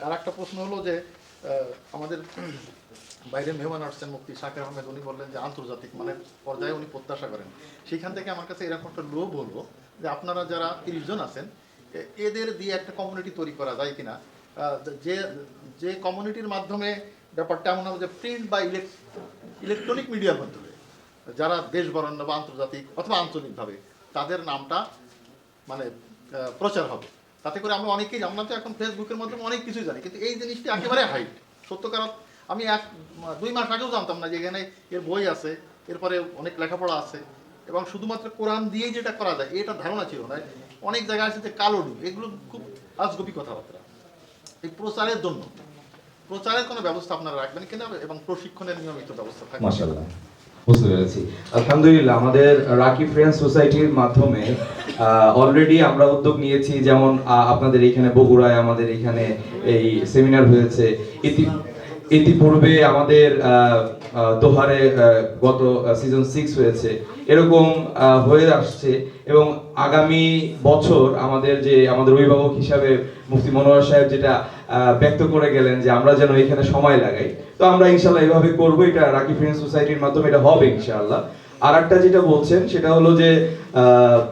আর একটা প্রশ্ন হলো যে আমাদের বাইরের মেহমান আসছেন মুফতি শাকির আহমেদ, উনি বললেন যে আন্তর্জাতিক মানে পর্যায়ে উনি প্রত্যাশা করেন। সেইখান থেকে আমার কাছে এরকম একটা লোভ হলো যে আপনারা যারা 30 জন আছেন এদের দিয়ে একটা কমিউনিটি তৈরি করা যায় কিনা, যে যে কমিউনিটির মাধ্যমে ব্যাপারটা এমন হবে যে প্রিন্ট বা ইলেকট্রনিক মিডিয়ার মাধ্যমে যারা দেশ বরেণ্য বা আন্তর্জাতিক অথবা আঞ্চলিকভাবে তাদের নামটা মানে প্রচার হবে। তাতে করে আমরা অনেকেই, আমরা তো এখন ফেসবুকের মাধ্যমে অনেক কিছুই জানি, কিন্তু এই জিনিসটি একেবারে হাইট সত্যকার। আমি 1-2 মাস আগেও জানতাম না যে এখানে এর বই আছে, এরপরে অনেক লেখাপড়া আছে এবং শুধুমাত্র কোরআন দিয়েই যেটা করা যায় এটা ধারণা ছিল না। অনেক জায়গায় আছে যে কালো ডুব, এগুলো খুব আজগবি কথাবার্তা। এই প্রচারের জন্য প্রচারের কোনো ব্যবস্থা আপনারা রাখবেন কিনা এবং প্রশিক্ষণের নিয়মিত ব্যবস্থা থাকবে? মাশাআল্লাহ, বুঝতে পেরেছি। আলহামদুলিল্লাহ, আমাদের রাকি ফ্রেন্ডস সোসাইটির মাধ্যমে অলরেডি আমরা উদ্যোগ নিয়েছি, যেমন আপনাদের এখানে বগুড়ায় আমাদের এখানে এই সেমিনার হয়েছে, ইতিপূর্বে আমাদের দোহারে গত সিজন 6 হয়েছে, এরকম হয়ে আসছে। এবং আগামী বছর আমাদের অভিভাবক হিসাবে মুফতি মনোয়ার সাহেব যেটা ব্যক্ত করে গেলেন যে আমরা যেন এখানে সময় লাগাই, তো আমরা ইনশাআল্লাহ এইভাবে করবো। এটা রাকি ফ্রেন্ডস সোসাইটির মাধ্যমে এটা হবে ইনশাআল্লাহ। আর একটা যেটা বলছেন সেটা হলো যে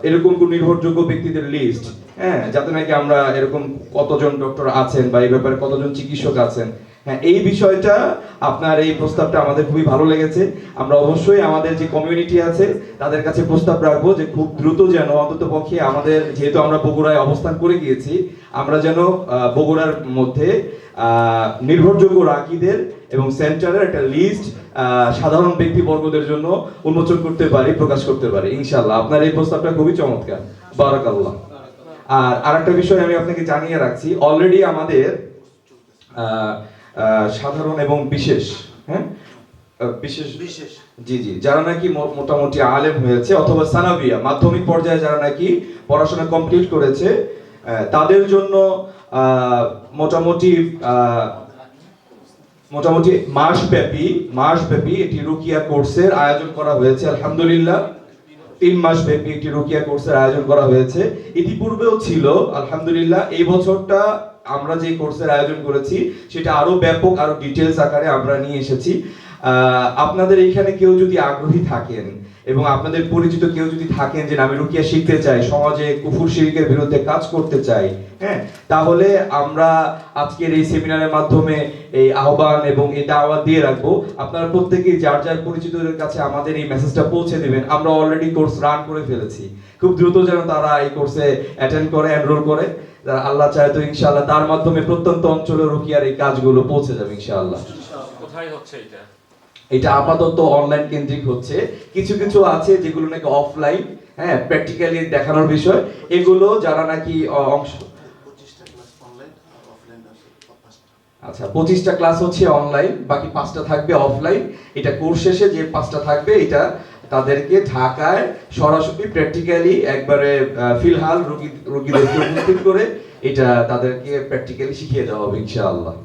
এরকম কোন নির্ভরযোগ্য ব্যক্তিদের লিস্ট, হ্যাঁ, যাতে নাকি আমরা এরকম কতজন ডক্টর আছেন বা এই ব্যাপারে কতজন চিকিৎসক আছেন, হ্যাঁ, এই বিষয়টা আপনার এই প্রস্তাবটা আমাদের খুবই ভালো লেগেছে। আমরা অবশ্যই আমাদের যে কমিউনিটি আছে তাদের কাছে প্রস্তাব রাখবো যে খুব দ্রুত যেন অন্তত পক্ষে আমাদের, যেহেতু আমরা বগুড়ায় অবস্থান করে গিয়েছি, আমরা যেন বগুড়ার মধ্যে নির্ভরযোগ্য রাকিদের এবং সেন্টারের একটা লিস্ট সাধারণ ব্যক্তিবর্গদের জন্য উন্মোচন করতে পারি, প্রকাশ করতে পারি ইনশাআল্লাহ। আপনার এই প্রস্তাবটা খুবই চমৎকার, বারাকাল্লাহ। আর আরেকটা বিষয় আমি আপনাকে জানিয়ে রাখছি, অলরেডি আমাদের সাধারণ এবং বিশেষ, হ্যাঁ, বিশেষ জি যারা নাকি মোটামুটি আলেম হয়েছে অথবা সানাবিয়া মাধ্যমিক পর্যায়ে যারা নাকি পড়াশোনা কমপ্লিট করেছে, তাদের জন্য মোটামুটি মাসব্যাপী একটি রুকিয়া কোর্সের আয়োজন করা হয়েছে। আলহামদুলিল্লাহ, 3 মাস ব্যাপী একটি রুকিয়া কোর্সের আয়োজন করা হয়েছে। ইতিপূর্বেও ছিল, আলহামদুলিল্লাহ এই বছরটা আমরা যে কোর্সের আয়োজন করেছি সেটা আরো ব্যাপক, আরো ডিটেইলস আকারে আমরা নিয়ে এসেছি। আপনাদের এখানে কেউ যদি আগ্রহী থাকেন এবং আপনাদের পরিচিত কেউ যদি থাকেন যে আমি রুকিয়া শিখতে চাই, সমাজে কুফর শিরকের বিরুদ্ধে কাজ করতে চাই, হ্যাঁ, তাহলে আমরা আজকের এই সেমিনারের মাধ্যমে এই আহ্বান এবং এই দাওয়াত দিয়ে রাখবো। আপনারা প্রত্যেকেই যার যার পরিচিতদের কাছে আমাদের এই মেসেজটা পৌঁছে দিবেন। আমরা অলরেডি কোর্স রান করে ফেলেছি, খুব দ্রুত যেন তারা এই কোর্সে অ্যাটেন্ড করে, এনরোল করে। আল্লাহ চায় তো ইনশাআল্লাহ তার মাধ্যমে প্রত্যন্ত অঞ্চলে রুকিয়ার এই কাজগুলো পৌঁছে যাবে ইনশাআল্লাহ। কোথায় হচ্ছে এটা আপাতত অনলাইন কেন্দ্রিক হচ্ছে, কিছু কিছু আছে যেগুলো নাকি অফলাইন, হ্যাঁ, প্র্যাকটিক্যালি দেখানোর বিষয়, এগুলো যারা নাকি অংশ, আচ্ছা 25টা ক্লাস হচ্ছে অনলাইন, বাকি 5টা থাকবে অফলাইন। এটা কোর্স শেষে যে 5টা থাকবে এটা তাদেরকে ঢাকায় সরাসরি প্র্যাকটিক্যালি একবারে ফিলহাল রোগীদেরকে উপস্থিত করে এটা তাদেরকে প্র্যাকটিক্যালি শিখিয়ে দেওয়া হবে ইনশাআল্লাহ।